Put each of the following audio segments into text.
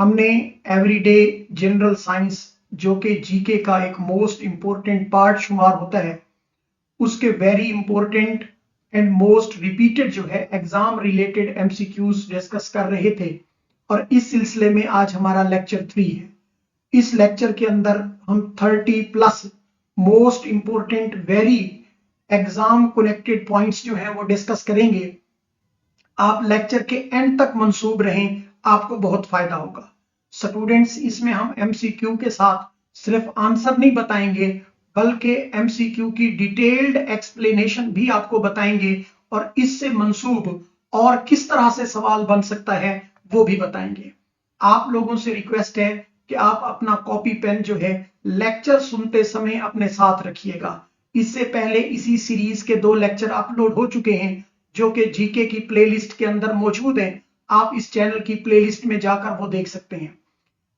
हमने everyday general science जो कि जीके का एक मोस्ट इंपॉर्टेंट पार्ट शुमार होता है, उसके very important and most repeated जो है एग्जाम रिलेटेड एमसीक्यूज डिस्कस कर रहे थे। और इस सिलसिले में आज हमारा लेक्चर 3 है। इस लेक्चर के अंदर हम 30 plus most important very exam connected points जो है वो डिस्कस करेंगे। आप लेक्चर के एंड तक मंसूब रहें, आपको बहुत फायदा होगा। स्टूडेंट्स, इसमें हम एमसीक्यू के साथ सिर्फ आंसर नहीं बताएंगे, बल्कि एमसीक्यू की डिटेल्ड एक्सप्लेनेशन भी आपको बताएंगे और इससे मंसूब और किस तरह से सवाल बन सकता है वो भी बताएंगे। आप लोगों से रिक्वेस्ट है कि आप अपना कॉपी पेन जो है लेक्चर सुनते समय अपने साथ रखिएगा। इससे पहले इसी सीरीज के 2 लेक्चर अपलोड हो चुके हैं जो कि जीके की प्लेलिस्ट के अंदर मौजूद हैं। आप इस चैनल की प्लेलिस्ट में जाकर वो देख सकते हैं।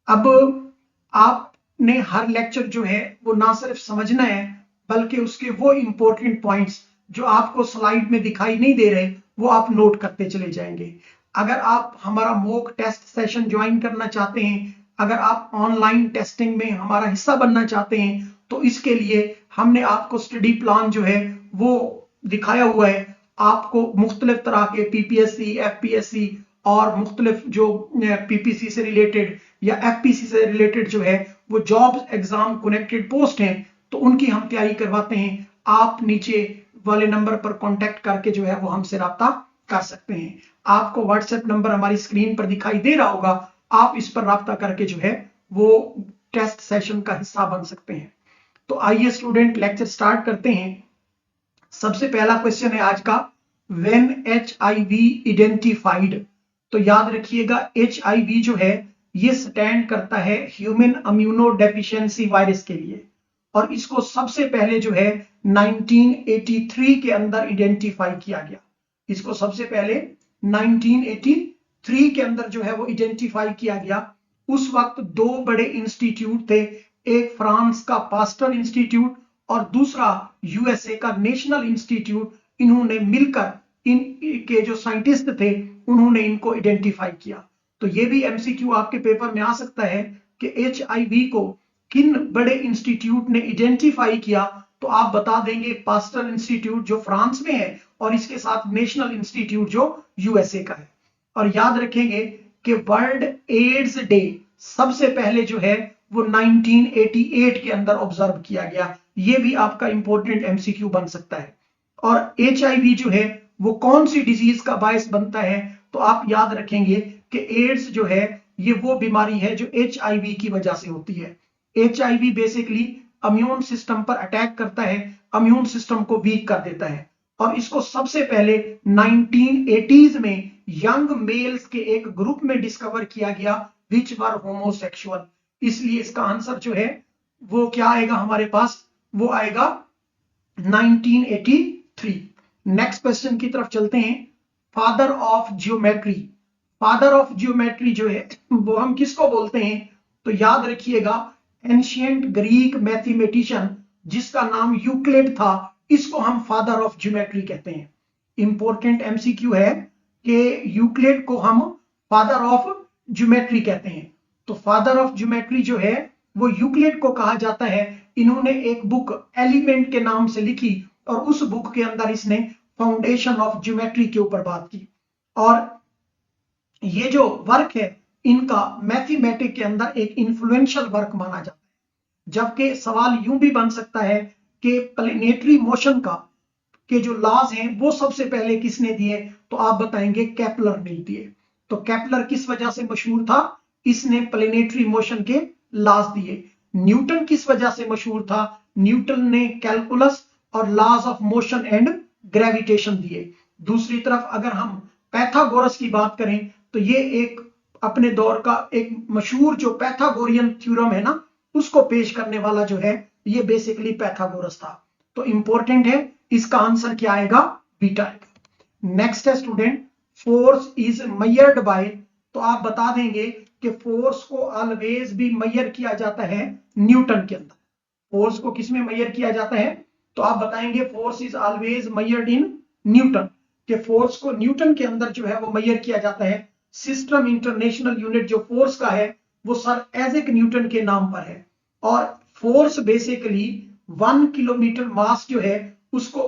अब आपने हर लेक्चर जो है वो ना सिर्फ समझना है, बल्कि उसके वो इंपॉर्टेंट पॉइंट्स जो आपको स्लाइड में दिखाई नहीं दे रहे वो आप नोट करते चले जाएंगे। अगर आप हमारा मॉक टेस्ट सेशन ज्वाइन करना चाहते हैं, अगर आप ऑनलाइन टेस्टिंग में हमारा हिस्सा बनना चाहते हैं, तो इसके लिए हमने आपको स्टडी प्लान जो है वो दिखाया हुआ है। आपको मुख्तलिफ तरह के पीपीएससी, एफपीएससी और मुख्तलिफ जो पीपीसी से रिलेटेड या एफपीसी से रिलेटेड जो है वो जॉब एग्जाम कनेक्टेड पोस्ट हैं, तो उनकी हम तैयारी करवाते हैं। आप नीचे वाले नंबर पर कांटेक्ट करके जो है वो हमसे राब्ता कर सकते हैं। आपको व्हाट्सएप नंबर हमारी स्क्रीन पर दिखाई दे रहा होगा, आप इस पर राब्ता करके जो है वो टेस्ट सेशन का हिस्सा बन सकते हैं। तो आइए स्टूडेंट लेक्चर स्टार्ट करते हैं। सबसे पहला क्वेश्चन है आज का, व्हेन HIV इडेंटिफाइड। तो याद रखिएगा HIV जो है ये स्टैंड करता है ह्यूमन इम्यूनो डेफिशिएंसी वायरस के लिए, और इसको सबसे पहले जो है 1983 के अंदर आइडेंटिफाई किया गया। इसको सबसे पहले 1983 के अंदर जो है वो आइडेंटिफाई किया गया। उस वक्त 2 बड़े इंस्टीट्यूट थे, एक फ्रांस का पास्टर इंस्टीट्यूट और दूसरा यूएसए का नेशनल इंस्टीट्यूट। इन्होंने मिलकर इन के जो साइंटिस्ट थे उन्होंने इनको आइडेंटिफाई किया। तो ये भी एमसीक्यू आपके पेपर में आ सकता है कि HIV को किन बड़े इंस्टीट्यूट ने आइडेंटिफाई किया, तो आप बता देंगे पास्टर इंस्टीट्यूट जो फ्रांस में है और इसके साथ नेशनल इंस्टीट्यूट जो यूएसए का है। और याद रखेंगे कि वर्ल्ड एड्स डे सबसे पहले जो है वो 1988 के अंदर ऑब्जर्व किया गया। ये भी आपका इंपॉर्टेंट एमसीक्यू बन सकता है। और HIV जो है वो कौन सी डिजीज का बायस बनता है, तो आप याद रखेंगे कि एड्स जो है ये वो बीमारी है जो HIV की वजह से होती है। HIV बेसिकली इम्यून सिस्टम पर अटैक करता है, इम्यून सिस्टम को वीक कर देता है। और इसको सबसे पहले 1980s में यंग मेल्स के एक ग्रुप में डिस्कवर किया गया विच वर होमोसेक्सुअल। इसलिए इसका आंसर जो है वो क्या आएगा हमारे पास, वो आएगा 1983। नेक्स्ट क्वेश्चन की तरफ चलते हैं। Father of geometry. Father of geometry जो है वो हम किसको बोलते हैं, तो याद रखिएगा एंशिएंट ग्रीक मैथमेटिशियन जिसका नाम यूक्लिड था, इसको हम फादर ऑफ जियोमेट्री कहते हैं। इंपॉर्टेंट एमसीक्यू है कि यूक्लिड को हम फादर ऑफ जियोमेट्री कहते हैं। तो फादर ऑफ जियोमेट्री जो है वो यूक्लिड को कहा जाता है। इन्होंने एक बुक एलिमेंट के नाम से लिखी और उस बुक के अंदर इसने फाउंडेशन ऑफ ज्योमेट्री के ऊपर बात की। और ये जो वर्क है इनका मैथमेटिक्स के अंदर एक इन्फ्लुएंशियल वर्क माना जाता है। जबकि सवाल यूं भी बन सकता है कि प्लैनेटरी मोशन का के जो लॉज हैं वो सबसे पहले किसने दिए, तो आप बताएंगे केपलर ने दिए। तो केपलर किस वजह से मशहूर था, इसने प्लैनेटरी मोशन के लॉज दिए। न्यूटन किस वजह से मशहूर था, न्यूटन ने कैलकुलस और laws of motion and gravitation दिए। दूसरी तरफ अगर हम पैथागोरस की बात करें तो ये एक अपने दौर का एक मशहूर जो पैथागोरियन थ्योरम है ना, उसको पेश करने वाला जो है ये बेसिकली पैथागोरस था। तो इंपॉर्टेंट है, इसका आंसर क्या आएगा, बीटा आएगा। नेक्स्ट है student, force is measured by. तो आप बता देंगे कि फोर्स को ऑलवेज भी मेजर किया जाता है न्यूटन के अंदर। फोर्स को किसमें मेजर किया जाता है, तो आप बताएंगे force is always measured in newton, कि फोर्स को न्यूटन के अंदर जो है वो मेजर किया जाता है। सिस्टम इंटरनेशनल यूनिट जो फोर्स का है वो सर आइजैक न्यूटन के नाम पर है। और फोर्स बेसिकली 1 किलोमीटर मास जो है उसको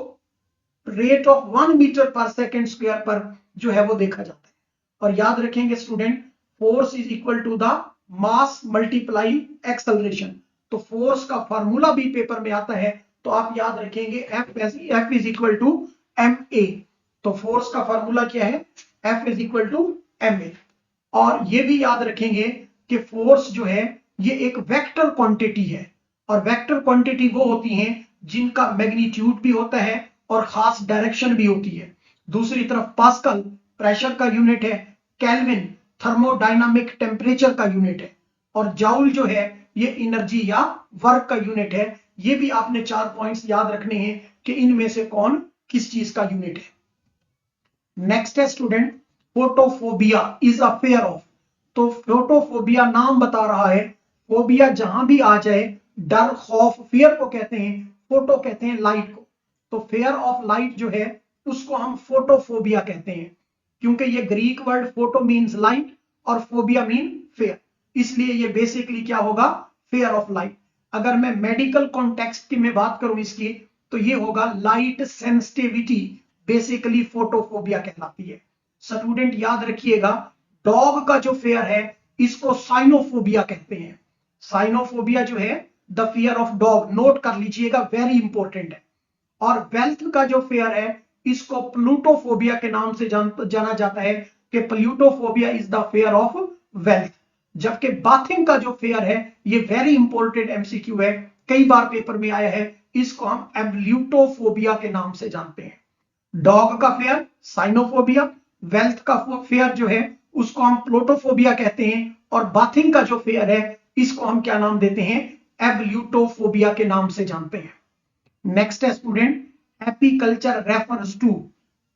रेट ऑफ 1 मीटर पर सेकेंड स्क्वायर पर जो है वो देखा जाता है। और याद रखेंगे student, force is equal to the mass multiply acceleration. तो फोर्स का फॉर्मूला भी पेपर में आता है, तो आप याद रखेंगे F is equal to ma। तो फोर्स का फॉर्मूला क्या है? F is equal to ma। और ये भी याद रखेंगे कि फोर्स जो है ये एक वेक्टर क्वांटिटी है, और वेक्टर क्वांटिटी वो होती हैं जिनका मैग्नीट्यूड भी होता है और खास डायरेक्शन भी होती है। दूसरी तरफ पास्कल प्रेशर का यूनिट है, केल्विन थर्मोडायनामिक टेम्परेचर का यूनिट है, और जाउल जो है ये एनर्जी या वर्क का यूनिट है। ये भी आपने 4 पॉइंट्स याद रखने हैं कि इनमें से कौन किस चीज का यूनिट है। नेक्स्ट है student, photophobia is a fair of. तो फोटोफोबिया नाम बता रहा है, फोबिया जहां भी आ जाए, डर, खौफ, फेयर को कहते हैं, फोटो कहते हैं लाइट को। तो फेयर ऑफ लाइट जो है उसको हम फोटोफोबिया कहते हैं, क्योंकि ये Greek word photo means light और फोबिया मीन फेयर, इसलिए ये बेसिकली क्या होगा? Fair of light. अगर मैं मेडिकल कॉन्टेक्स्ट की मैं बात करूं इसकी, तो ये होगा लाइट सेंसिटिविटी, बेसिकली फोटोफोबिया कहलाती है। स्टूडेंट याद रखिएगा, डॉग का जो फेयर है इसको साइनोफोबिया कहते हैं। साइनोफोबिया जो है the fear of dog, note कर लीजिएगा, वेरी इंपॉर्टेंट है। और वेल्थ का जो फेयर है इसको प्लूटोफोबिया के नाम से जाना जाता है कि plutophobia is the fear of wealth. जबकि बाथिंग का जो फेयर है ये वेरी इंपॉर्टेंट एमसीक्यू है, कई बार पेपर में आया है, इसको हम एब्ल्यूटोफोबिया के नाम से जानते हैं। डॉग का फेयर साइनोफोबिया, वेल्थ का फेयर जो है उसको हम प्लूटोफोबिया कहते हैं, और बाथिंग का जो फेयर है इसको हम क्या नाम देते हैं? एब्ल्यूटोफोबिया के नाम से जानते हैं। नेक्स्ट है student, apiculture refers to.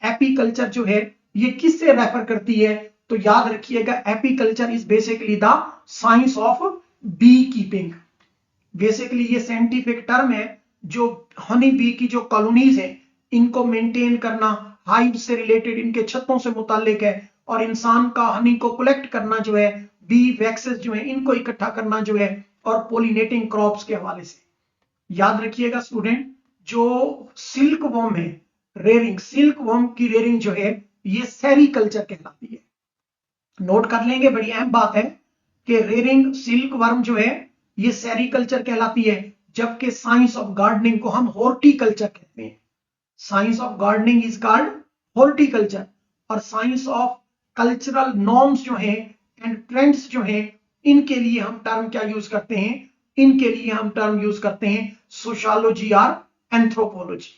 Apiculture जो है ये किससे रेफर करती है? तो याद रखिएगा, apiculture is basically the science of bee keeping. Basically ये साइंटिफिक टर्म है जो हनी बी की जो कॉलोनीज है इनको मेंटेन करना, हाइव से रिलेटेड, इनके छत्तों से मुतालिक है, और इंसान का हनी को कलेक्ट करना जो है, बी वैक्सेस जो है इनको इकट्ठा करना जो है, और पोलिनेटिंग क्रॉप्स के हवाले से। याद रखिएगा स्टूडेंट, जो सिल्क वॉर्म है, रेयरिंग, सिल्क वॉर्म की रेयरिंग जो है ये सेरीकल्चर कहलाती है। नोट कर लेंगे, बड़ी अहम बात है कि रेयरिंग सिल्क वर्म जो है ये सेरीकल्चर कहलाती है, जबकि साइंस ऑफ गार्डनिंग को हम हॉर्टिकल्चर कहते हैं। Science of gardening is called horticulture, और साइंस ऑफ कल्चरल नॉर्म्स जो है एंड ट्रेंड्स जो है इनके लिए हम टर्म क्या यूज करते हैं? इनके लिए हम टर्म यूज करते हैं सोशियोलॉजी और एंथ्रोपोलॉजी।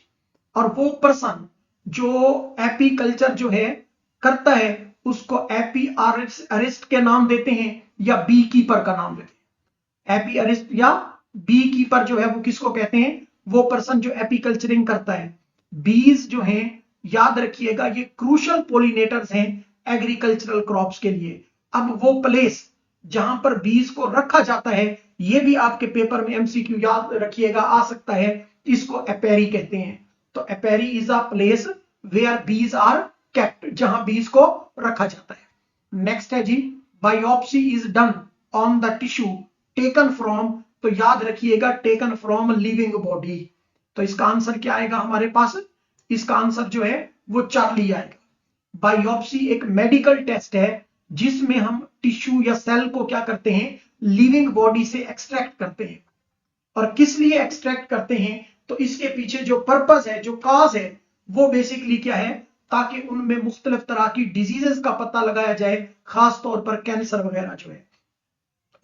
और वो पर्सन जो एपीकल्चर जो है करता है उसको एपी अरिस्ट के नाम देते हैं या बी कीपर का नाम देते हैं। एपी अरिस्ट या बी कीपर जो है वो किसको कहते हैं? वो पर्सन जो एपीकल्चरिंग करता है। बीज जो हैं, याद रखिएगा, ये क्रूशियल पोलिनेटर्स हैं एग्रीकल्चरल क्रॉप्स के लिए। अब वो प्लेस जहां पर बीज को रखा जाता है, ये भी आपके पेपर में एमसीक्यू याद रखिएगा आ सकता है, इसको एपेरी कहते हैं। तो apiary is a place where bees are kept, जहां बीज को रखा जाता है। नेक्स्ट है जी, biopsy is done on the tissue taken from. तो याद रखिएगा, टेकन फ्रॉम लिविंग बॉडी। तो इसका आंसर क्या आएगा हमारे पास? इसका आंसर जो है वो चार्ली आएगा। बायोप्सी एक मेडिकल टेस्ट है जिसमें हम टिश्यू या सेल को क्या करते हैं? लिविंग बॉडी से एक्सट्रैक्ट करते हैं। और किस लिए एक्सट्रैक्ट करते हैं? तो इसके पीछे जो पर्पस है, जो काज है, वो बेसिकली क्या है? ताकि उनमें मुख्तलिफ तरह की डिजीजेस का पता लगाया जाए, खास तौर पर कैंसर वगैरह जो है।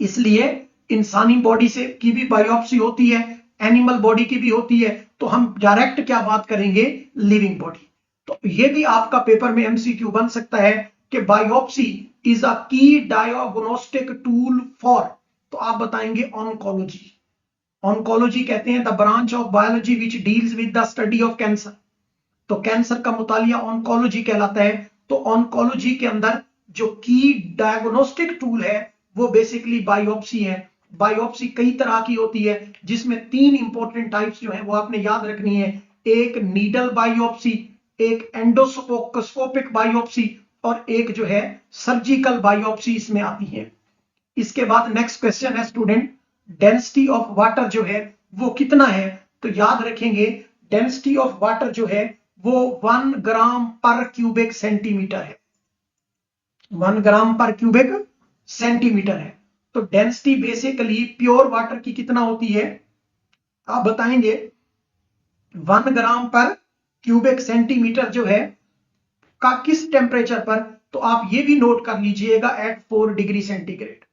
इसलिए इंसानी बॉडी से की भी बायोप्सी होती है, एनिमल बॉडी की भी होती है, तो हम डायरेक्ट क्या बात करेंगे? Living body. तो ये भी आपका पेपर में एमसीक्यू बन सकता है कि बायोप्सी इज अ की डायग्नोस्टिक टूल फॉर, तो आप बताएंगे ऑन्कोलॉजी। ऑन्कोलॉजी कहते हैं the branch of biology which deals with the study of cancer. तो कैंसर का मुतालिया ऑन्कोलॉजी कहलाता है। तो ऑन्कोलॉजी के अंदर जो की डायग्नोस्टिक टूल है वो बेसिकली बायोप्सी है। बायोप्सी कई तरह की होती है, जिसमें 3 इंपॉर्टेंट टाइप्स जो है वो आपने याद रखनी है। एक नीडल बायोप्सी, एक एंडोस्कोपिक बायोप्सी, और एक जो है सर्जिकल बायोप्सी इसमें आती है। इसके बाद नेक्स्ट क्वेश्चन है स्टूडेंट, डेंसिटी ऑफ वाटर जो है वो कितना है? तो याद रखेंगे डेंसिटी ऑफ वाटर जो है वो 1 ग्राम पर क्यूबिक सेंटीमीटर है। 1 ग्राम पर क्यूबिक सेंटीमीटर है। तो डेंसिटी बेसिकली प्योर वाटर की कितना होती है आप बताएंगे? 1 ग्राम पर क्यूबिक सेंटीमीटर जो है का किस टेम्परेचर पर? तो आप ये भी नोट कर लीजिएगा एट 4 डिग्री सेंटीग्रेड।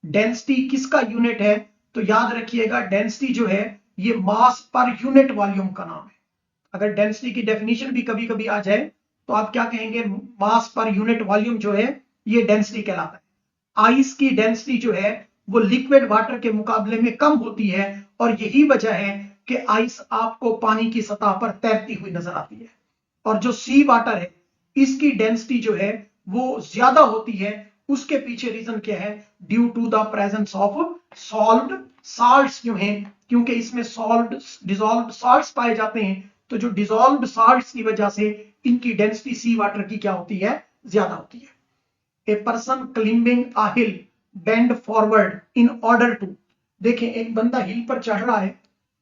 डेंसिटी किसका यूनिट है? तो याद रखिएगा डेंसिटी जो है ये मास पर यूनिट वॉल्यूम का नाम है। अगर डेंसिटी की डेफिनेशन भी कभी कभी आ जाए तो आप क्या कहेंगे? मास पर यूनिट वॉल्यूम जो है ये डेंसिटी कहलाता है। आइस की डेंसिटी जो है वो लिक्विड वाटर के मुकाबले में कम होती है और यही वजह है कि आइस आपको पानी की सतह पर तैरती हुई नजर आती है। और जो सी वाटर है इसकी डेंसिटी जो है वो ज्यादा होती है। उसके पीछे रीजन क्या है? Due to the presence of salt salts क्यों है? क्योंकि इसमें सॉल्ट डिसॉल्व्ड साल्ट्स पाए जाते हैं। तो जो डिसॉल्व्ड साल्ट्स की वजह से इनकी डेंसिटी सी वाटर की क्या होती है? ज्यादा होती है। A person climbing a hill bend forward in order to, देखें एक बंदा हिल पर चढ़ रहा है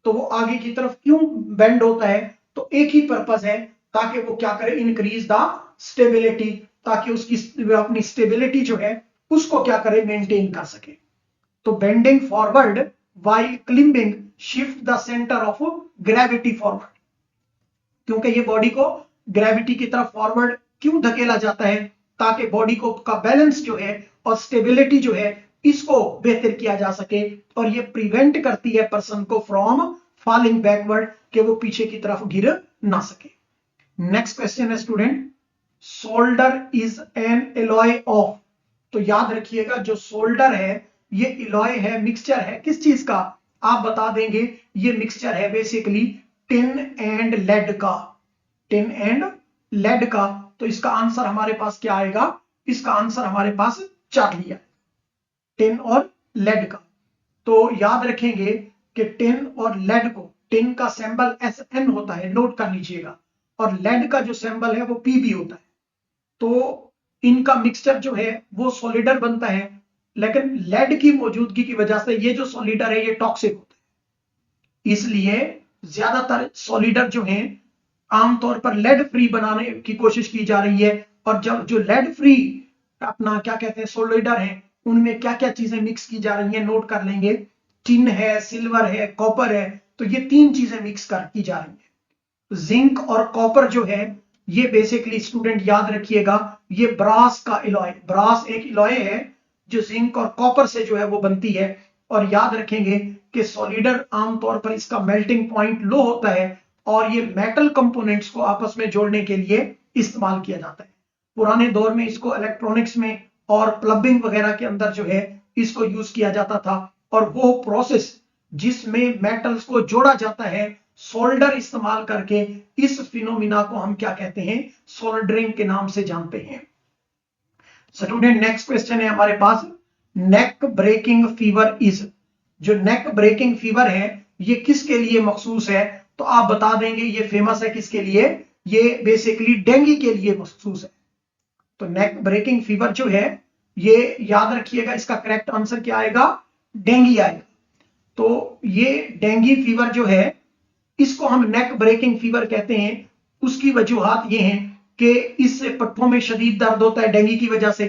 तो वो आगे की तरफ क्यों बेंड होता है? तो एक ही पर्पस है, ताकि वो क्या करे? इंक्रीज द स्टेबिलिटी, ताकि उसकी अपनी स्टेबिलिटी जो है उसको क्या करे? मेंटेन कर सके। तो bending forward while climbing shift the centre of gravity forward, क्योंकि ये बॉडी को ग्रेविटी की तरफ फॉरवर्ड क्यों धकेला जाता है? ताकि बॉडी को का बैलेंस जो है और स्टेबिलिटी जो है इसको बेहतर किया जा सके और ये प्रिवेंट करती है पर्सन को फ्रॉम फॉलिंग बैकवर्ड, कि वो पीछे की तरफ गिर ना सके। नेक्स्ट क्वेश्चन है student, solder is an alloy of, तो याद रखिएगा जो सोल्डर है ये एलॉय है, मिक्सचर है किस चीज का? आप बता देंगे ये मिक्सचर है बेसिकली टिन एंड लेड का। टिन एंड लेड का। तो इसका आंसर हमारे पास क्या आएगा? इसका आंसर हमारे पास चार्ली है, टिन और लेड का। तो याद रखेंगे कि टिन और लेड को, टिन का सिंबल SN होता है, नोट कर लीजिएगा, और लेड का जो सिंबल है वो PB होता है। तो इनका मिक्सचर जो है वो सॉलिडर बनता है, लेकिन लेड की मौजूदगी की वजह से ये जो सॉलिडर है ये टॉक्सिक होता है। इसलिए ज्यादातर सॉलिडर जो है आमतौर पर लेड फ्री बनाने की कोशिश की जा रही है। और जब जो लेड फ्री अपना क्या कहते हैं सॉलिडर है उनमें क्या क्या चीजें मिक्स की जा रही है नोट कर लेंगे। टिन है, सिल्वर है, कॉपर है, तो ये 3 चीजें मिक्स कर की जा रही है। जिंक और कॉपर जो है ये बेसिकली स्टूडेंट याद रखिएगा ये ब्रास का एलॉय, ब्रास एक एलॉय है जो जिंक और कॉपर से जो है वो बनती है। और याद रखेंगे कि सॉलिडर आमतौर पर इसका मेल्टिंग पॉइंट लो होता है और ये मेटल कंपोनेंट्स को आपस में जोड़ने के लिए इस्तेमाल किया जाता है। पुराने दौर में इसको इलेक्ट्रॉनिक्स में और प्लम्बिंग वगैरह के अंदर जो है इसको यूज किया जाता था। और वो प्रोसेस जिसमें मेटल्स को जोड़ा जाता है सोल्डर इस्तेमाल करके, इस फिनोमिना को हम क्या कहते हैं? सोल्डरिंग के नाम से जानते हैं। स्टूडेंट नेक्स्ट क्वेश्चन है हमारे पास, नेक ब्रेकिंग फीवर इज, जो नेक ब्रेकिंग फीवर है ये किसके लिए मखसूस है? तो आप बता देंगे ये फेमस है किसके लिए? ये बेसिकली डेंगू के लिए मखसूस है। तो नेक ब्रेकिंग फीवर जो है ये याद रखिएगा इसका करेक्ट आंसर क्या आएगा? डेंगू आएगा। तो ये डेंगू फीवर जो है इसको हम नेक ब्रेकिंग फीवर कहते हैं। उसकी वजूहात ये हैं कि इससे पट्टों में शदीद दर्द होता है डेंगू की वजह से,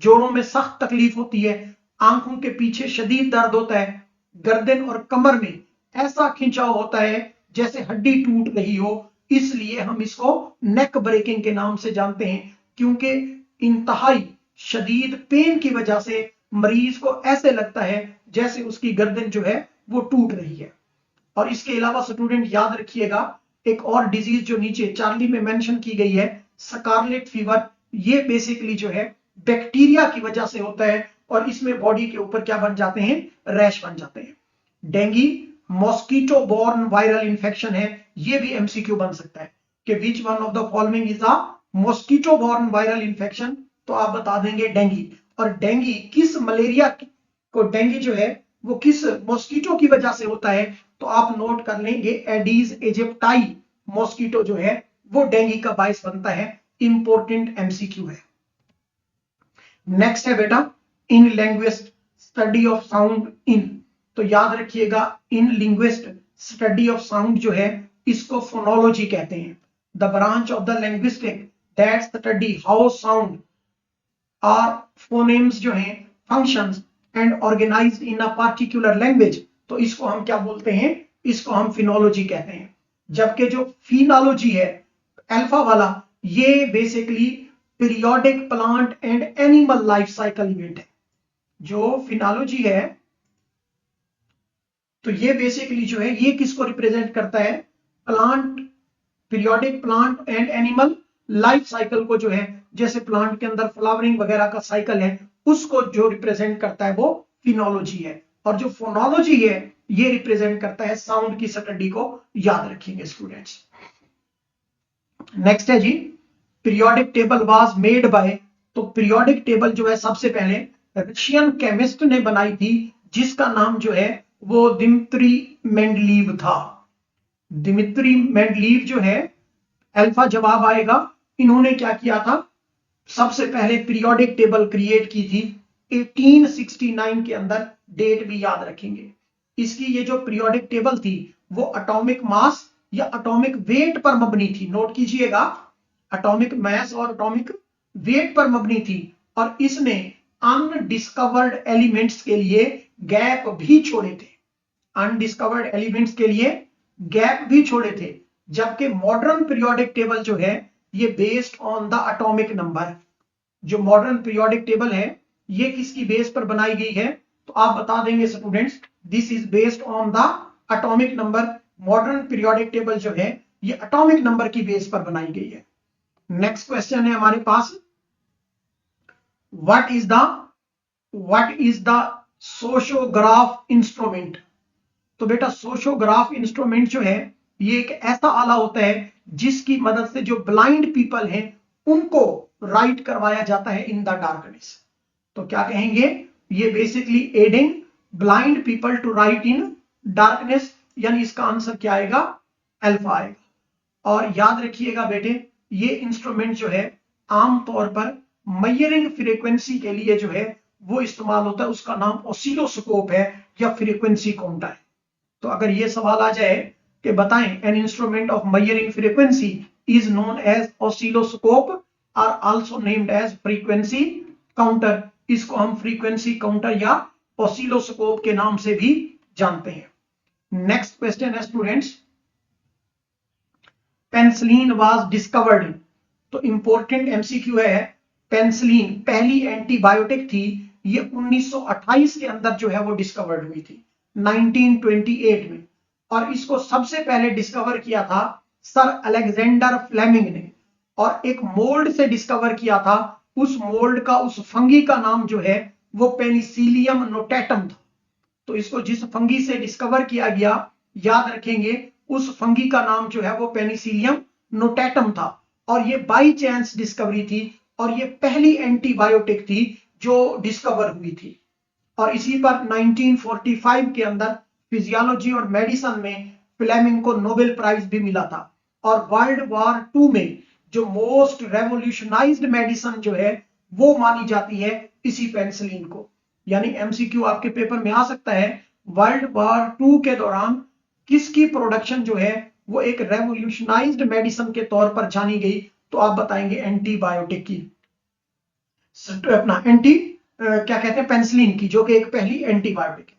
जोड़ों में सख्त तकलीफ होती है, आंखों के पीछे शदीद दर्द होता है, गर्दन और कमर में ऐसा खिंचाव होता है जैसे हड्डी टूट रही हो। इसलिए हम इसको नेक ब्रेकिंग के नाम से जानते हैं, क्योंकि इंतहाई शदीद पेन की वजह से मरीज को ऐसे लगता है जैसे उसकी गर्दन जो है वो टूट रही है। और इसके अलावा स्टूडेंट याद रखिएगा एक और डिजीज जो नीचे चार्ली में मेंशन की गई है, स्कारलेट फीवर, ये बेसिकली जो है बैक्टीरिया की वजह से होता है और इसमें बॉडी के ऊपर क्या बन जाते हैं? रैश बन जाते हैं। Dengue mosquito borne viral infection है, ये भी MCQ बन सकता है कि which one of the following is a mosquito borne viral infection? तो आप बता देंगे डेंगू। और डेंगू किस मलेरिया को, डेंगू जो है वो किस मॉस्किटो की वजह से होता है? तो आप नोट कर लेंगे एडीज एजिप्टाई मॉस्किटो जो है वो डेंगू का बायस बनता है। इंपॉर्टेंट MCQ है। नेक्स्ट है बेटा in linguist study of sound in. तो याद रखिएगा in linguist study of sound जो है इसको फोनोलॉजी कहते हैं। The branch of the linguistic that study how sound are phonemes जो हैं functions and organized in a particular language, तो इसको हम क्या बोलते हैं, इसको हम फिनोलॉजी कहते हैं। जबकि जो फिनोलॉजी है अल्फा वाला, ये basically periodic plant and animal life cycle event है। जो फिनोलॉजी है तो ये बेसिकली जो है ये किसको रिप्रेजेंट करता है, plant, periodic plant and animal life cycle को जो है, जैसे प्लांट के अंदर फ्लावरिंग वगैरह का साइकिल है उसको जो रिप्रेजेंट करता है वो फिनोलॉजी है। और जो फोनोलॉजी है ये रिप्रेजेंट करता है साउंड की स्टडी को। याद रखेंगे स्टूडेंट्स। नेक्स्ट है जी periodic table was made by. तो पीरियोडिक टेबल जो है सबसे पहले रशियन केमिस्ट ने बनाई थी जिसका नाम जो है वो दिमित्री मेंडलीव था। दिमित्री मेंडलीव जो है, अल्फा जवाब आएगा, इन्होंने क्या किया था, सबसे पहले पीरियोडिक टेबल क्रिएट की थी 1869 के अंदर। डेट भी याद रखेंगे। इसकी ये जो पीरियोडिक टेबल थी वो एटॉमिक मास या एटॉमिक वेट पर मबनी थी। नोट कीजिएगा, एटॉमिक मास और एटॉमिक वेट पर मबनी थी। और इसने अनडिस्कवर्ड एलिमेंट्स के लिए गैप भी छोड़े थे। अनडिस्कवर्ड एलिमेंट्स के लिए गैप भी छोड़े थे। जबकि मॉडर्न पीरियोडिक टेबल जो है ये based on the atomic number. जो मॉडर्न पीरियोडिक टेबल है ये किसकी बेस पर बनाई गई है, तो आप बता देंगे students, this is based on the atomic number. Modern periodic table जो है ये एटॉमिक नंबर की बेस पर बनाई गई है। नेक्स्ट क्वेश्चन है हमारे पास, व्हाट इज द सोशियोग्राफ इंस्ट्रूमेंट। तो बेटा सोशियोग्राफ इंस्ट्रूमेंट जो है ये एक ऐसा आला होता है जिसकी मदद से जो ब्लाइंड पीपल हैं उनको राइट करवाया जाता है इन द डार्कनेस। तो क्या कहेंगे, ये basically aiding blind people to write in darkness, यानी इसका आंसर क्या आएगा, अल्फा आएगा। और याद रखिएगा बेटे ये इंस्ट्रूमेंट जो है आमतौर पर मेजरिंग फ्रीक्वेंसी के लिए जो है वो इस्तेमाल होता है, उसका नाम ऑसिलोस्कोप है या फ्रीक्वेंसी काउंटर है। तो अगर ये सवाल आ जाए कि बताएं an instrument of measuring frequency is known as oscilloscope or also named as frequency counter, इसको हम फ्रीक्वेंसी काउंटर या ऑसिलोस्कोप के नाम से भी जानते हैं। नेक्स्ट क्वेश्चन है स्टूडेंट्स, पेनिसिलिन वाज डिस्कवर्ड। तो इंपॉर्टेंट एमसीक्यू है, पेनिसिलिन पहली एंटीबायोटिक थी, ये 1928 के अंदर जो है वो डिस्कवर्ड हुई थी, 1928 में। और इसको सबसे पहले डिस्कवर किया था सर अलेक्जेंडर फ्लेमिंग ने, और एक मोल्ड से डिस्कवर किया था। उस मोल्ड का, उस फंगी का नाम जो है वो पेनिसिलियम नोटेटम था। तो इसको जिस फंगी से डिस्कवर किया गया, याद रखेंगे उस फंगी का नाम जो है वो पेनिसिलियम नोटेटम था। और ये बाई चांस डिस्कवरी थी और ये पहली एंटीबायोटिक थी जो डिस्कवर हुई थी। और इसी पर 1945 के अंदर फिजियोलॉजी और मेडिसिन में फ्लेमिंग को नोबेल प्राइज भी मिला था। और वर्ल्ड वॉर 2 में जो मोस्ट रेवोल्यूशनाइज्ड मेडिसिन जो है वो मानी जाती है इसी पेनिसिलिन को। यानी एमसीक्यू आपके पेपर में आ सकता है, वर्ल्ड वॉर 2 के दौरान किसकी प्रोडक्शन जो है वो एक रेवोल्यूशनाइज्ड मेडिसिन के तौर पर जानी गई, तो आप बताएंगे एंटीबायोटिक की, अपना एंटी क्या कहते हैं, पेनिसिलिन की, जो कि एक पहली एंटीबायोटिक है।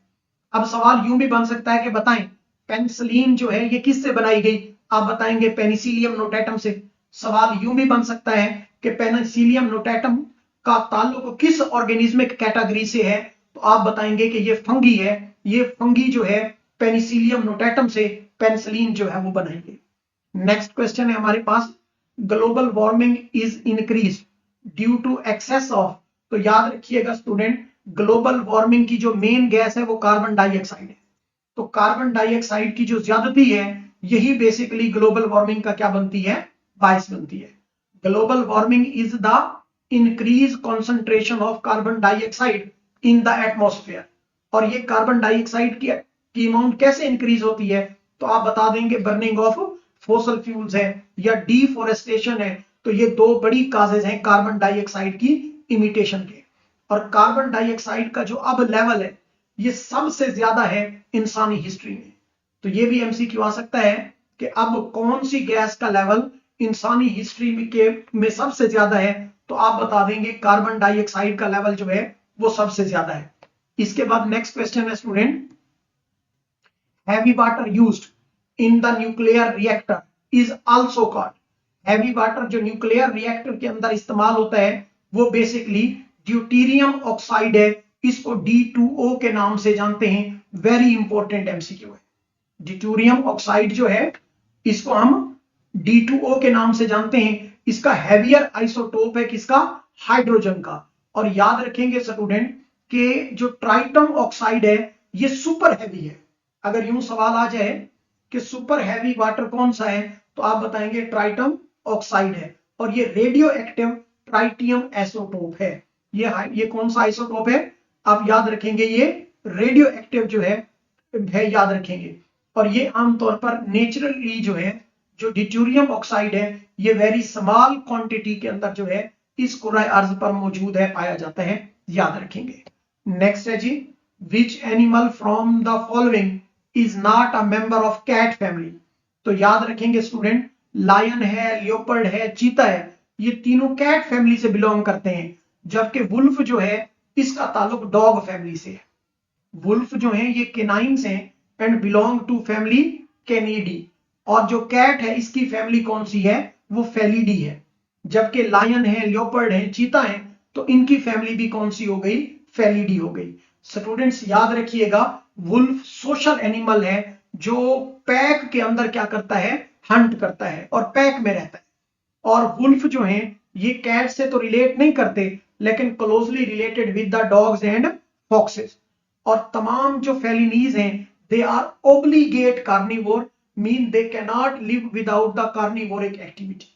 अब सवाल यूं भी बन सकता है कि बताएं पेनिसिलिन जो है ये किससे बनाई गई, आप बताएंगे पेनिसिलियम नोटेटम से। सवाल यूं भी बन सकता है कि पेनिसिलियम नोटेटम का ताल्लुक किस ऑर्गेनिज्मिक कैटेगरी से है, तो आप बताएंगे कि ये फंगी है, ये फंगी जो है पेनिसिलियम नोटेटम से पेनिसिलिन जो है वो बनाएंगे। नेक्स्ट क्वेश्चन है हमारे पास, global warming is increase due to excess of. तो याद रखिएगा स्टूडेंट, ग्लोबल वार्मिंग की जो मेन गैस है वो कार्बन डाइऑक्साइड है। तो कार्बन डाइऑक्साइड की जो ज्यादती है यही बेसिकली ग्लोबल वार्मिंग का क्या बनती है, बायस बनती है। Global warming is the increase concentration of carbon dioxide in the atmosphere. और ये कार्बन डाइऑक्साइड की अमाउंट कैसे इंक्रीज होती है, तो आप बता देंगे बर्निंग ऑफ फॉसल फ्यूल्स है या डिफोरेस्टेशन है। तो ये दो बड़ी काजेज हैं कार्बन डाइऑक्साइड की इमिटेशन के। और कार्बन डाइऑक्साइड का जो अब लेवल है ये सबसे ज्यादा है इंसानी हिस्ट्री में। तो ये भी एमसीक्यू आ सकता है कि अब कौन सी गैस का लेवल इंसानी हिस्ट्री में सबसे ज्यादा है, तो आप बता देंगे कार्बन डाइऑक्साइड का लेवल जो है वो सबसे ज्यादा है। इसके बाद नेक्स्ट क्वेश्चन है student, heavy water used in the nuclear reactor is also called. Heavy water जो न्यूक्लियर रिएक्टर के अंदर इस्तेमाल होता है वो बेसिकली ड्यूटीरियम ऑक्साइड है, इसको D2O के नाम से जानते हैं। वेरी इंपॉर्टेंट एमसीक्यू है। ड्यूटीरियम ऑक्साइड जो है इसको हम D2O के नाम से जानते हैं। इसका हैवियर आइसोटोप है किसका, हाइड्रोजन का। और याद रखेंगे स्टूडेंट कि जो ट्राइटम ऑक्साइड है ये सुपर हैवी है। अगर यूं सवाल आ जाए कि सुपर हैवी वाटर कौन सा है, तो आप बताएंगे ट्राइटम ऑक्साइड है। और ये रेडियो एक्टिव ट्राइटियम आइसोटोप है। ये कौन सा आइसोटोप है, आप याद रखेंगे ये रेडियो एक्टिव जो है याद रखेंगे। और ये आमतौर पर नेचुरली जो है जो ड्यूटीरियम ऑक्साइड है ये वेरी स्मॉल क्वांटिटी के अंदर जो है इस कुराए अर्ज पर मौजूद है, पाया जाता है, याद रखेंगे। नेक्स्ट है जी, which animal from the following is not a member of cat family. तो याद रखेंगे स्टूडेंट, लायन है, लियोपर्ड है, चीता है, ये तीनों कैट फैमिली से बिलोंग करते हैं। जबकि वुल्फ जो है इसका ताल्लुक डॉग फैमिली से है। वुल्फ जो है ये केनाइन्स हैं and belong to family Canidae. और जो कैट है इसकी फैमिली कौन सी है, वो फेलिडी है। जबकि लायन है, लियोपर्ड है, चीता है, तो इनकी फैमिली भी कौन सी हो गई, फेलिडी हो गई। स्टूडेंट्स याद रखिएगा, वुल्फ सोशल एनिमल है जो पैक के अंदर क्या करता है, हंट करता है और पैक में रहता है। और वुल्फ जो है ये कैट से तो रिलेट नहीं करते, लेकिन closely related with the dogs and foxes. और तमाम जो फेलिनीज हैं they are obligate carnivore, mean they can not live without the carnivoric activity.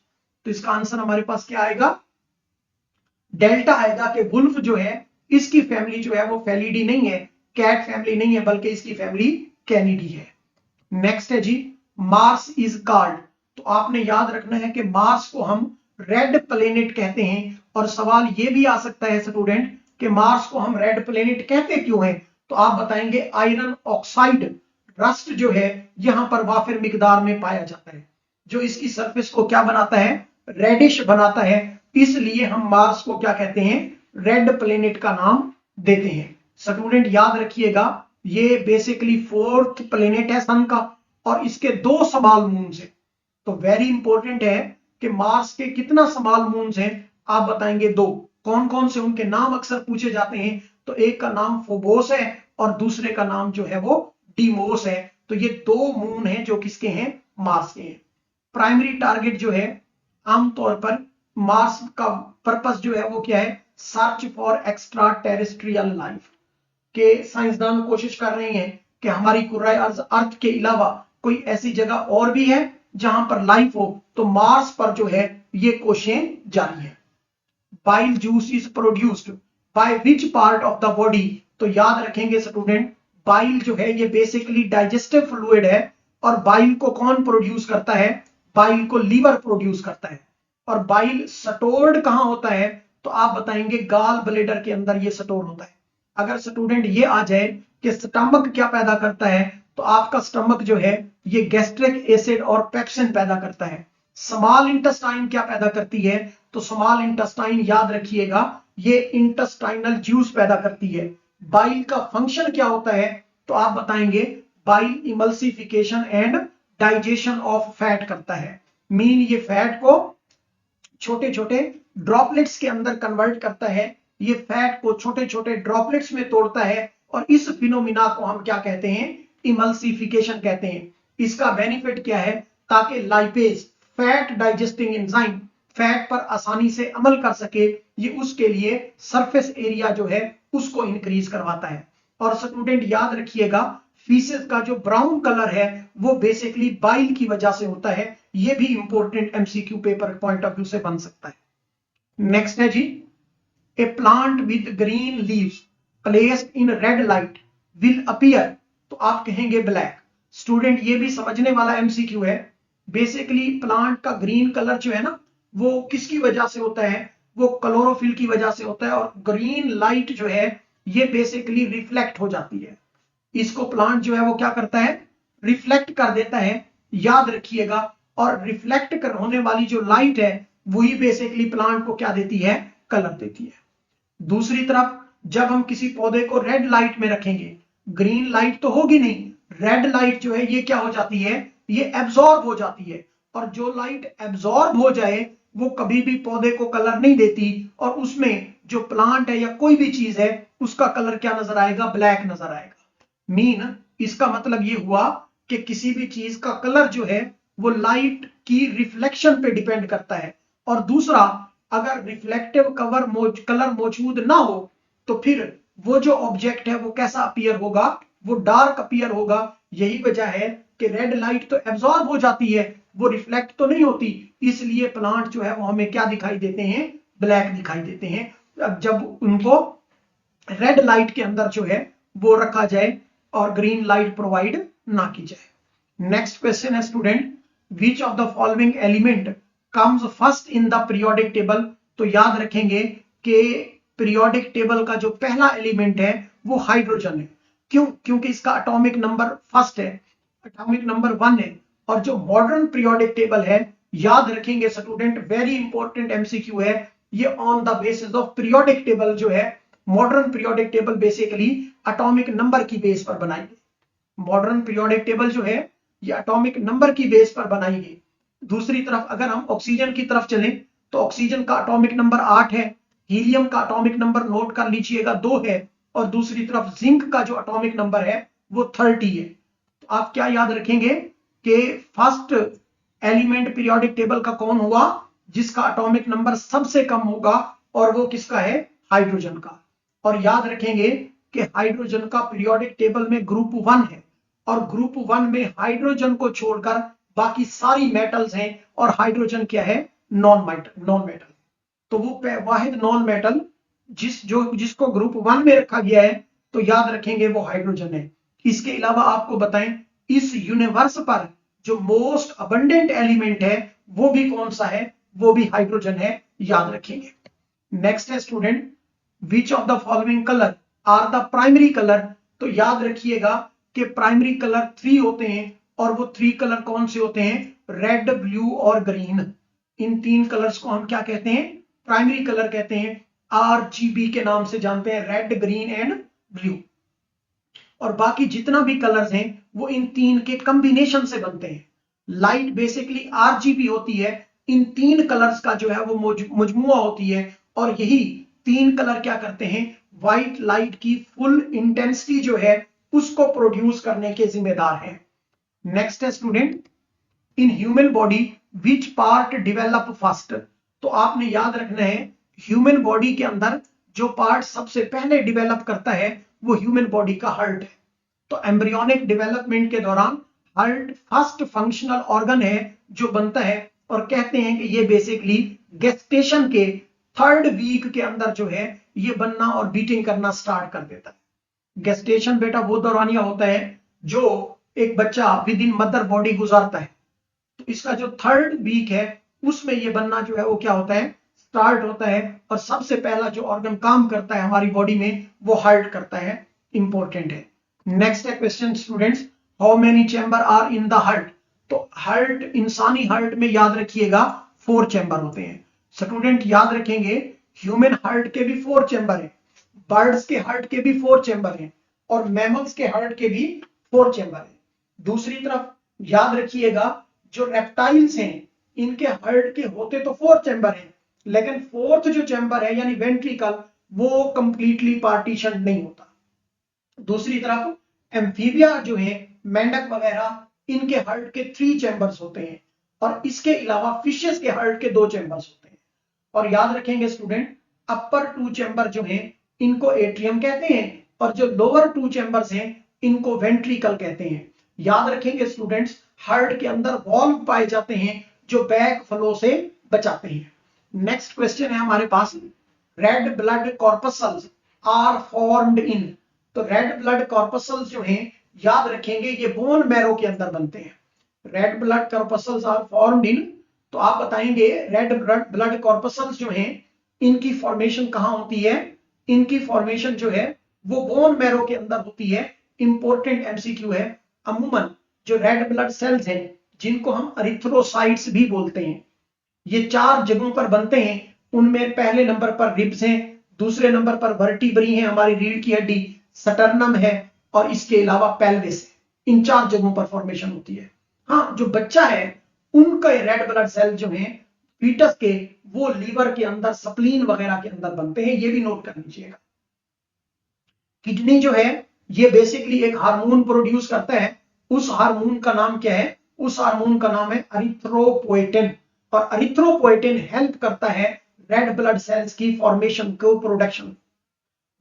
तो इसका आंसर हमारे पास क्या आएगा, डेल्टा आएगा कि वुल्फ जो है इसकी फैमिली जो है वो फेलिडी नहीं है, कैट फैमिली नहीं है, बल्कि इसकी फैमिली कैनिडी है। नेक्स्ट है जी, मार्स इज कॉल्ड। तो आपने याद रखना है कि मार्स को हम रेड प्लेनेट कहते हैं। और सवाल ये भी आ सकता है स्टूडेंट कि मार्स को हम रेड प्लेनेट कहते क्यों हैं, तो आप बताएंगे आयरन ऑक्साइड रस्ट जो है यहां पर वाफिर मिकदार में पाया जाता है, जो इसकी सरफेस को क्या बनाता है, रेडिश बनाता है। इसलिए हम मार्स को क्या कहते हैं, रेड प्लेनेट का नाम देते हैं। स्टूडेंट याद रखिएगा, ये बेसिकली फोर्थ प्लेनेट है सन का और इसके 2 स्मॉल मून्स हैं। तो वेरी इंपॉर्टेंट है कि मार्स के कितना स्मॉल मून्स हैं, आप बताएंगे 2। कौन कौन से, उनके नाम अक्सर पूछे जाते हैं। तो एक का नाम फोबोस है और दूसरे का नाम जो है वो डीमोस है। तो ये 2 मून हैं जो किसके हैं, मार्स के हैं। प्राइमरी टारगेट जो है आमतौर पर मार्स का पर्पस जो है वो क्या है, search for extra terrestrial life. के साइंसदान कोशिश कर रहे हैं कि हमारी कुर्राए अर्थ के अलावा कोई ऐसी जगह और भी है जहां पर लाइफ हो। तो मार्स पर जो है ये कोशिशें जारी है। Bile juice is produced by which part of the body. तो याद रखेंगे स्टूडेंट, बाइल जो है ये बेसिकली डाइजेस्टिव फ्लूइड है। और बाइल को कौन प्रोड्यूस करता है, बाइल को लीवर प्रोड्यूस करता है। और बाइल स्टोर्ड कहां होता है, तो आप बताएंगे गाल ब्लेडर के अंदर ये स्टोर होता है। अगर स्टूडेंट ये आ जाए कि स्टमक क्या पैदा करता है, तो आपका स्टमक जो है ये गैस्ट्रिक एसिड और पेप्सिन पैदा करता है। स्मॉल इंटेस्टाइन क्या पैदा करती है, तो स्मॉल इंटेस्टाइन याद रखिएगा ये इंटेस्टाइनल जूस पैदा करती है। बाइल का फंक्शन क्या होता है, तो आप बताएंगे bile emulsification and digestion of fat करता है। मीन ये फैट को छोटे छोटे ड्रॉपलेट्स के अंदर कन्वर्ट करता है, ये फैट को छोटे छोटे ड्रॉपलेट्स में तोड़ता है। और इस फिनोमिना को हम क्या कहते हैं, इमल्सिफिकेशन कहते हैं। इसका बेनिफिट क्या है, ताकि lipase fat digesting enzyme fat पर आसानी से अमल कर सके, ये उसके लिए सरफेस एरिया जो है उसको इंक्रीज करवाता है। और स्टूडेंट याद रखिएगा, फीसेस का जो ब्राउन कलर है वो बेसिकली बाइल की वजह से होता है। ये भी important MCQ paper point of view से बन सकता है। नेक्स्ट है जी, a plant with green leaves placed in red light will appear. तो आप कहेंगे ब्लैक। स्टूडेंट ये भी समझने वाला एमसीक्यू है। बेसिकली प्लांट का ग्रीन कलर जो है ना वो किसकी वजह से होता है, वो क्लोरोफिल की वजह से होता है, और ग्रीन लाइट जो है ये बेसिकली रिफ्लेक्ट हो जाती है। इसको प्लांट जो है वो क्या करता है, रिफ्लेक्ट कर देता है, याद रखिएगा। और रिफ्लेक्ट कर होने वाली जो लाइट है वही बेसिकली प्लांट को क्या देती है, कलर देती है। दूसरी तरफ जब हम किसी पौधे को रेड लाइट में रखेंगे, ग्रीन लाइट तो होगी नहीं, रेड लाइट जो है ये क्या हो जाती है, ये एब्जॉर्ब हो जाती है। और जो लाइट एब्जॉर्ब हो जाए वो कभी भी पौधे को कलर नहीं देती, और उसमें जो प्लांट है या कोई भी चीज है उसका कलर क्या नजर आएगा, ब्लैक नजर आएगा। मीन इसका मतलब ये हुआ कि किसी भी चीज का कलर जो है वो लाइट की रिफ्लेक्शन पे डिपेंड करता है। और दूसरा, अगर रिफ्लेक्टिव कलर मौजूद ना हो तो फिर वो जो ऑब्जेक्ट है वो कैसा अपीयर होगा, वो डार्क अपीयर होगा। यही वजह है कि रेड लाइट तो एब्जॉर्ब हो जाती है, वो रिफ्लेक्ट तो नहीं होती, इसलिए प्लांट जो है वो हमें क्या दिखाई देते हैं, ब्लैक दिखाई देते हैं। अब जब उनको रेड लाइट के अंदर जो है वो रखा जाए और ग्रीन लाइट प्रोवाइड ना की जाए। नेक्स्ट क्वेश्चन है student, which of the following element comes first in the periodic table. तो याद रखेंगे कि पीरियोडिक टेबल का जो पहला एलिमेंट है वो हाइड्रोजन है। क्यों? क्योंकि इसका एटॉमिक नंबर फर्स्ट है, एटॉमिक नंबर 1 है। और जो मॉडर्न पीरियोडिक टेबल है, याद रखेंगे स्टूडेंट, वेरी इंपॉर्टेंट एमसीक्यू है ये, on the basis of periodic table जो है, modern periodic table basically atomic number की बेस पर बनाई गई। मॉडर्न पीरियोडिक टेबल जो है ये एटॉमिक नंबर की बेस पर बनाई गई। दूसरी तरफ अगर हम ऑक्सीजन की तरफ चलें तो ऑक्सीजन का एटॉमिक नंबर 8 है, हीलियम का एटॉमिक नंबर नोट कर लीजिएगा 2 है, और दूसरी तरफ जिंक का जो एटॉमिक नंबर है वो 30 है। तो आप क्या याद रखेंगे कि फर्स्ट एलिमेंट पीरियोडिक टेबल का कौन हुआ, जिसका एटॉमिक नंबर सबसे कम होगा, और वो किसका है, हाइड्रोजन का। और याद रखेंगे कि हाइड्रोजन का पीरियोडिक टेबल में ग्रुप 1 है, और ग्रुप 1 में हाइड्रोजन को छोड़कर बाकी सारी मेटल्स हैं, और हाइड्रोजन क्या है, नॉन मेटल। तो वो वाहिद नॉन मेटल जिसको ग्रुप 1 में रखा गया है, तो याद रखेंगे वो हाइड्रोजन है। इसके अलावा आपको बताएं, इस यूनिवर्स पर जो मोस्ट अबंडेंट एलिमेंट है वो भी कौन सा है, वो भी हाइड्रोजन है, याद रखेंगे। नेक्स्ट है student, which of the following colour are the primary colour. तो याद रखिएगा कि प्राइमरी कलर 3 होते हैं, और वो 3 कलर कौन से होते हैं, रेड, ब्लू और ग्रीन। इन 3 कलर्स को हम क्या कहते हैं, प्राइमरी कलर कहते हैं। RGB के नाम से जानते हैं, रेड, ग्रीन एंड ब्लू। और बाकी जितना भी कलर्स हैं वो इन 3 के कॉम्बिनेशन से बनते हैं। लाइट बेसिकली RGB होती है, इन 3 कलर्स का जो है वो मजमुआ होती है, और यही 3 कलर क्या करते हैं, व्हाइट लाइट की फुल इंटेंसिटी जो है उसको प्रोड्यूस करने के जिम्मेदार हैं। नेक्स्ट है student, in human body which part develop first. तो आपने याद रखना है, ह्यूमन बॉडी के अंदर जो पार्ट सबसे पहले डेवलप करता है वो ह्यूमन बॉडी का हार्ट है। तो एम्ब्रियोनिक डेवलपमेंट के दौरान हार्ट फर्स्ट फंक्शनल ऑर्गन है जो बनता है, और कहते हैं कि ये बेसिकली गेस्टेशन के 3rd वीक के अंदर जो है ये बनना और बीटिंग करना स्टार्ट कर देता है। गेस्टेशन बेटा वो दौरानिया होता है जो एक बच्चा विद इन मदर बॉडी गुजारता है, तो इसका जो 3rd वीक है उसमें ये बनना जो है वो क्या होता है, स्टार्ट होता है। और सबसे पहला जो ऑर्गन काम करता है हमारी बॉडी में वो हार्ट करता है, इंपॉर्टेंट है। नेक्स्ट है question students, how many chamber are in the heart. तो हार्ट, इंसानी हार्ट में याद रखिएगा 4 चैम्बर होते हैं। स्टूडेंट याद रखेंगे, ह्यूमन हार्ट के भी 4 चैम्बर हैं, बर्ड्स के हार्ट के भी 4 चैम्बर हैं, और मैमल्स के हार्ट के भी 4 चैम्बर हैं। दूसरी तरफ याद रखिएगा, जो रेप्टाइल्स हैं इनके हार्ट के होते तो 4 चैम्बर हैं, लेकिन 4th जो चैम्बर है यानी वेंट्रिकल वो कंप्लीटली पार्टीशन नहीं होता। दूसरी तरफ एम्फीबिया जो है, मेंढक वगैरह, इनके हार्ट के 3 चैम्बर्स होते हैं, और इसके अलावा फिशेस के हार्ट के 2 चैम्बर्स होते हैं। और याद रखेंगे स्टूडेंट, अपर 2 चैम्बर जो हैं इनको एट्रियम कहते हैं, और जो लोअर 2 चैम्बर्स हैं इनको वेंट्रिकल कहते हैं। याद रखेंगे स्टूडेंट्स, हार्ट के अंदर वॉल्व पाए जाते हैं जो बैक फ्लो से बचाते हैं। नेक्स्ट क्वेश्चन है हमारे पास, red blood corpuscles are formed in. तो रेड ब्लड कॉर्पसल्स जो हैं, याद रखेंगे ये बोन मैरो के अंदर बनते हैं। Red blood corpuscles are formed in, तो आप बताएंगे रेड ब्लड कॉर्पसल्स जो हैं इनकी फॉर्मेशन कहां होती है? इनकी फॉर्मेशन जो है वो बोन मैरो के अंदर होती है। इंपॉर्टेंट एमसीक्यू है। अमूमन जो रेड ब्लड सेल्स हैं जिनको हम अरिथ्रोसाइट्स भी बोलते हैं, ये 4 जगहों पर बनते हैं। उनमें पहले नंबर पर रिब्स हैं, दूसरे नंबर पर वर्टिब्री है, हमारी रीढ़ की हड्डी, सटर्नम है, और इसके अलावा पेल्विस है। इन 4 जगहों पर फॉर्मेशन होती है। हाँ, जो बच्चा है उनका रेड ब्लड सेल जो है फीटस के, वो लीवर के अंदर, स्प्लीन वगैरह के अंदर बनते हैं, ये भी नोट कर लीजिएगा। किडनी जो है ये बेसिकली एक हार्मोन प्रोड्यूस करता है। उस हार्मोन का नाम क्या है? उस हार्मोन का नाम है अरिथ्रोपोएटिन। और अरिथ्रोपोएटिन हेल्प करता है रेड ब्लड सेल्स की फॉर्मेशन को, प्रोडक्शन।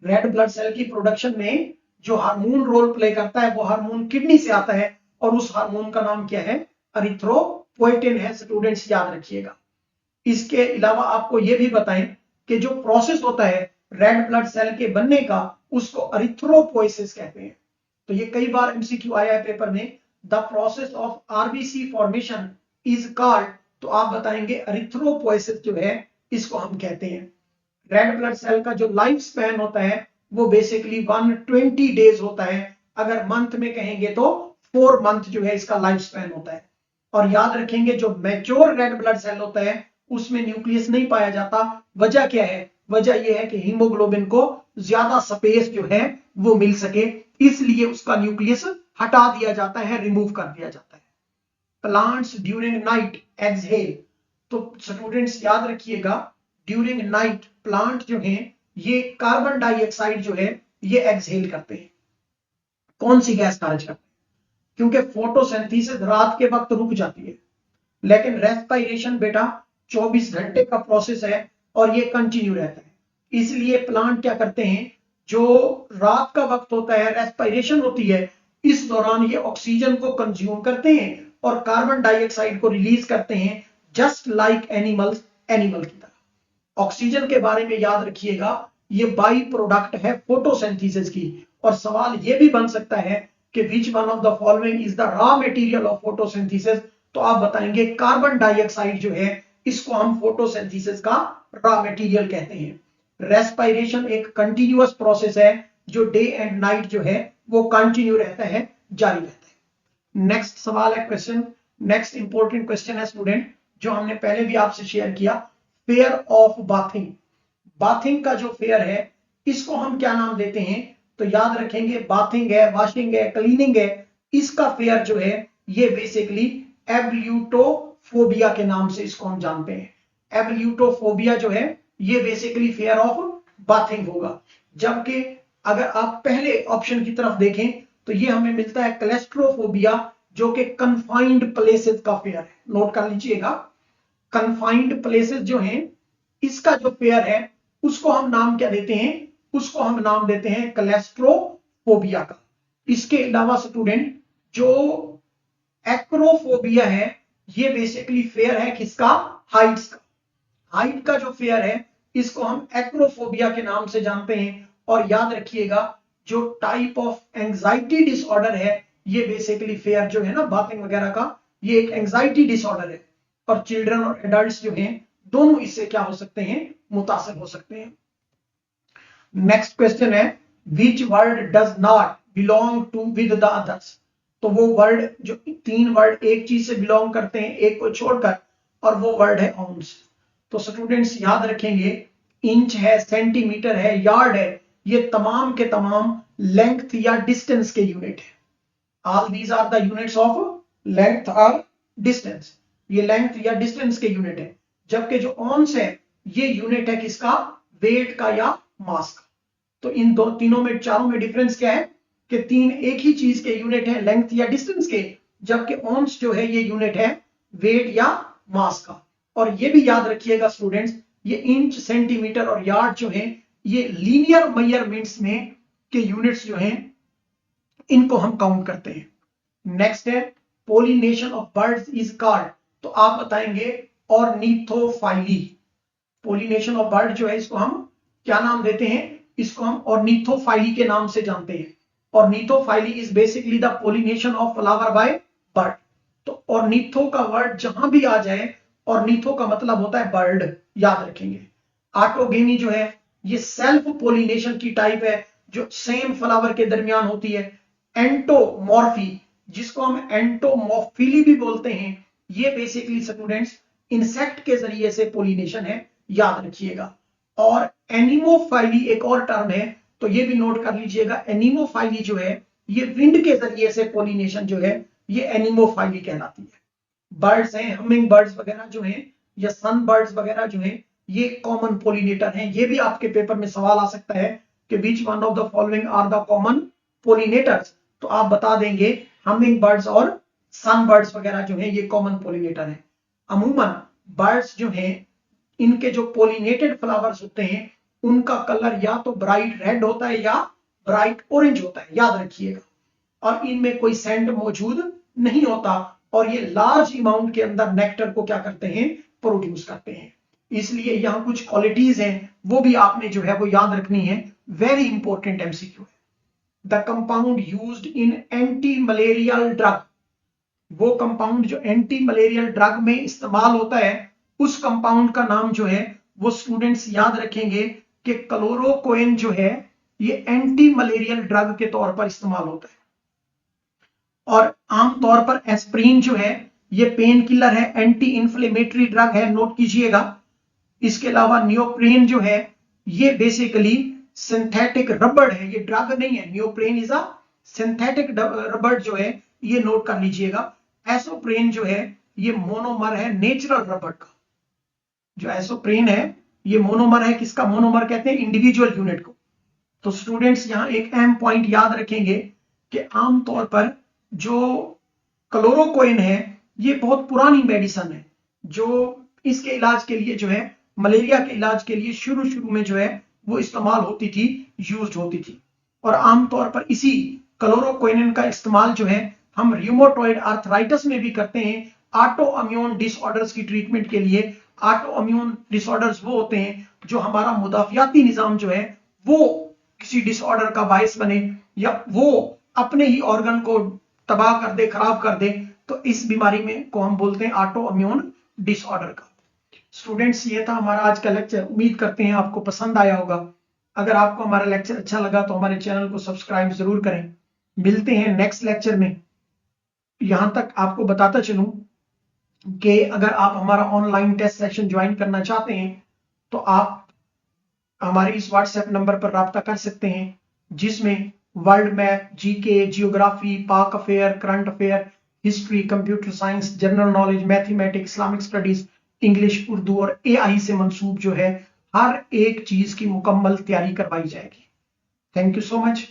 रेड ब्लड सेल की प्रोडक्शन में जो हार्मोन रोल प्ले करता है वो हार्मोन किडनी से आता है, और उस हार्मोन का नाम क्या है? अरिथ्रोपोएटिन है। स्टूडेंट्स याद रखिएगा। इसके अलावा आपको यह भी बताएं कि जो प्रोसेस होता है रेड ब्लड सेल के बनने का, उसको अरिथ्रोपोइसिस कहते हैं। तो ये कई बार एमसीक्यू आया है पेपर में। The process of RBC formation is called, तो आप बताएंगे अरिथ्रोपोइसिस जो है इसको हम कहते हैं। रेड ब्लड सेल का जो लाइफ स्पैन होता है वो बेसिकली 120 डेज होता है। अगर मंथ में कहेंगे तो 4 मंथ जो है इसका लाइफ स्पैन होता है। और याद रखेंगे जो मैच्योर रेड ब्लड सेल होता है उसमें न्यूक्लियस नहीं पाया जाता। वजह क्या है? वजह यह है कि हीमोग्लोबिन को ज्यादा स्पेस जो है वो मिल सके, इसलिए उसका न्यूक्लियस हटा दिया जाता है, रिमूव कर दिया जाता है। प्लांट्स ड्यूरिंग नाइट एक्सहेल, तो स्टूडेंट्स याद रखिएगा, ड्यूरिंग नाइट प्लांट जो है ये कार्बन डाइऑक्साइड जो है ये एक्सहेल करते हैं। कौन सी गैस खारिज करते हैं? क्योंकि फोटोसिंथेसिस रात के वक्त रुक जाती है, लेकिन रेस्पिरेशन बेटा 24 घंटे का प्रोसेस है और ये कंटिन्यू रहता है। इसलिए प्लांट क्या करते हैं, जो रात का वक्त होता है, रेस्पिरेशन होती है, इस दौरान ये ऑक्सीजन को कंज्यूम करते हैं और कार्बन डाइऑक्साइड को रिलीज करते हैं, जस्ट लाइक एनिमल्स, एनिमल की तरह। ऑक्सीजन के बारे में याद रखिएगा, ये बाई प्रोडक्ट है फोटोसिंथेसिस की। और सवाल ये भी बन सकता है कि which one of the following is the raw material of photosynthesis, तो आप बताएंगे कार्बन डाइऑक्साइड जो है इसको हम फोटोसिंथेसिस का रॉ मटेरियल कहते हैं। रेस्पिरेशन एक कंटिन्यूअस प्रोसेस है, जो डे एंड नाइट जो है वो कंटिन्यू रहता है, जारी रहता है। नेक्स्ट सवाल है, क्वेश्चन, नेक्स्ट इंपॉर्टेंट क्वेश्चन है स्टूडेंट, जो हमने पहले भी आपसे शेयर किया, फेयर ऑफ बाथिंग। बाथिंग का जो फेयर है इसको हम क्या नाम देते हैं? तो याद रखेंगे, बाथिंग है, वॉशिंग है, क्लीनिंग है, इसका फेयर जो है ये बेसिकली एब्ल्यूटोफोबिया के नाम से इसको हम जानते हैं। एब्ल्यूटोफोबिया जो है ये बेसिकली फेयर ऑफ बाथिंग होगा। जबकि अगर आप पहले ऑप्शन की तरफ देखें तो ये हमें मिलता है क्लेस्ट्रोफोबिया, जो कि कन्फाइंड प्लेसेस का फेयर है। नोट कर लीजिएगा, कन्फाइंड प्लेसेस जो हैं इसका जो फेयर है उसको हम नाम क्या देते हैं? उसको हम नाम देते हैं क्लेस्ट्रोफोबिया का। इसके अलावा स्टूडेंट जो एक्रोफोबिया है ये बेसिकली फेयर है किसका? हाइट्स का। हाइट का जो फेयर है इसको हम एक्रोफोबिया के नाम से जानते हैं। और याद रखिएगा, जो टाइप ऑफ एंजाइटी डिसऑर्डर है ये बेसिकली फेयर जो है ना बाथिंग वगैरह का, ये एक एंजाइटी डिसऑर्डर है। और चिल्ड्रन और एडल्ट्स जो हैं दोनों इससे क्या हो सकते हैं? मुतासिर हो सकते हैं। नेक्स्ट क्वेश्चन है, which word does not belong to with the others. तो वो वर्ड जो 3 वर्ड एक चीज से बिलोंग करते हैं एक को छोड़कर, और वो वर्ड है आउंस। तो स्टूडेंट्स याद रखेंगे, इंच है, सेंटीमीटर है, यार्ड है, ये तमाम के तमाम लेंथ या डिस्टेंस के यूनिट है। All these are the units of length और डिस्टेंस। ये लेंथ या डिस्टेंस के यूनिट है। जबकि जो ऑन्स है ये यूनिट है किसका? वेट का या मास का। तो इन तीनों में, चारों में डिफरेंस क्या है कि 3 एक ही चीज के यूनिट है, लेंथ या डिस्टेंस के, जबकि ऑन्स जो है ये यूनिट है वेट या मास का। और ये भी याद रखिएगा स्टूडेंट्स, ये इंच, सेंटीमीटर और यार्ड जो है ये लीनियर मेजरमेंट्स में के यूनिट्स जो हैं इनको हम काउंट करते हैं। नेक्स्ट है, pollination of birds is called, तो आप बताएंगे ऑर्निथोफाइली। पोलिनेशन ऑफ बर्ड जो है इसको हम क्या नाम देते हैं? इसको हम ऑर्निथोफाइली के नाम से जानते हैं। Ornithophily is basically the pollination of flower by bird. तो ऑर्निथो का वर्ड जहां भी आ जाए, ऑर्निथो का मतलब होता है बर्ड, याद रखेंगे। ऑटोगेमी जो है ये सेल्फ पोलिनेशन की टाइप है जो सेम फ्लावर के दरमियान होती है। एंटोमॉर्फी जिसको हम एंटोमॉर्फिली भी बोलते हैं, ये बेसिकली स्टूडेंट्स इंसेक्ट के जरिए से पोलिनेशन है, याद रखिएगा। और एनिमोफाइली एक और टर्म है, तो ये भी नोट कर लीजिएगा। एनिमोफाइली जो है ये विंड के जरिए से पोलिनेशन जो है ये एनिमोफाइली कहलाती है। बर्ड्स हैं, हमिंग बर्ड्स वगैरह जो हैं या सन बर्ड्स वगैरह जो हैं ये कॉमन पोलिनेटर हैं। ये भी आपके पेपर में सवाल आ सकता है कि which one of the following are the common pollinators, तो आप बता देंगे हमिंग बर्ड्स और सन बर्ड्स वगैरह जो हैं ये कॉमन पोलिनेटर हैं। अमूमन बर्ड्स जो हैं इनके जो पोलिनेटेड फ्लावर्स होते हैं उनका कलर या तो ब्राइट रेड होता है या ब्राइट ऑरेंज होता है, याद रखिएगा। और इनमें कोई सेंट मौजूद नहीं होता और ये लार्ज अमाउंट के अंदर नेक्टर को क्या करते हैं, प्रोड्यूस करते हैं। इसलिए यहां कुछ क्वालिटीज हैं वो भी आपने जो है वो याद रखनी है, वेरी इंपॉर्टेंट एमसीक्यू है। The compound used in anti malarial drug, वो कंपाउंड जो एंटी मलेरियल ड्रग में इस्तेमाल होता है उस कंपाउंड का नाम जो है वो स्टूडेंट्स याद रखेंगे कि क्लोरोक्विन जो है ये एंटी मलेरियल ड्रग के तौर पर इस्तेमाल होता है। और आमतौर पर एस्प्रिन जो है ये पेन किलर है, एंटी इंफ्लेमेटरी ड्रग है, नोट कीजिएगा। इसके अलावा नियोप्रेन जो है ये बेसिकली सिंथेटिक रबड़ है, ये ड्रग नहीं है। नियोप्रेन इज अ सिंथेटिक रबड़ जो है ये नोट कर लीजिएगा। एसोप्रेन जो है ये मोनोमर है नेचुरल रबड़ का। जो एसोप्रेन है ये मोनोमर है, किसका मोनोमर कहते हैं, इंडिविजुअल यूनिट को। तो स्टूडेंट्स यहां एक अहम पॉइंट याद रखेंगे कि आमतौर पर जो क्लोरोक्विन है ये बहुत पुरानी मेडिसिन है जो इसके इलाज के लिए जो है मलेरिया के इलाज के लिए शुरू में जो है वो इस्तेमाल होती थी, यूज्ड होती थी। और आमतौर पर इसी क्लोरोक्विन का इस्तेमाल जो है हम रियोमेटॉइड आर्थराइटिस में भी करते हैं, ऑटो इम्यून डिसऑर्डर्स की ट्रीटमेंट के लिए। ऑटो इम्यून डिसऑर्डर्स वो होते हैं जो हमारा मुदाफियाती निजाम जो है वो किसी डिसऑर्डर का बायस बने या वो अपने ही ऑर्गन को तबाह कर दे, खराब कर दे, तो इस बीमारी में को हम बोलते हैं ऑटो इम्यून डिसऑर्डर का। स्टूडेंट्स ये था हमारा आज का लेक्चर, उम्मीद करते हैं आपको पसंद आया होगा। अगर आपको हमारा लेक्चर अच्छा लगा तो हमारे चैनल को सब्सक्राइब जरूर करें। मिलते हैं नेक्स्ट लेक्चर में। यहां तक आपको बताता चलूं कि अगर आप हमारा ऑनलाइन टेस्ट सेशन ज्वाइन करना चाहते हैं तो आप हमारे इस व्हाट्सएप नंबर पर राब्ता कर सकते हैं जिसमें वर्ल्ड मैप, जीके, जियोग्राफी, पाक affair, current affair, history, computer science, general knowledge, mathematics, Islamic studies, English, Urdu और एआई से मंसूब जो है हर एक चीज की मुकम्मल तैयारी करवाई जाएगी। Thank you so much.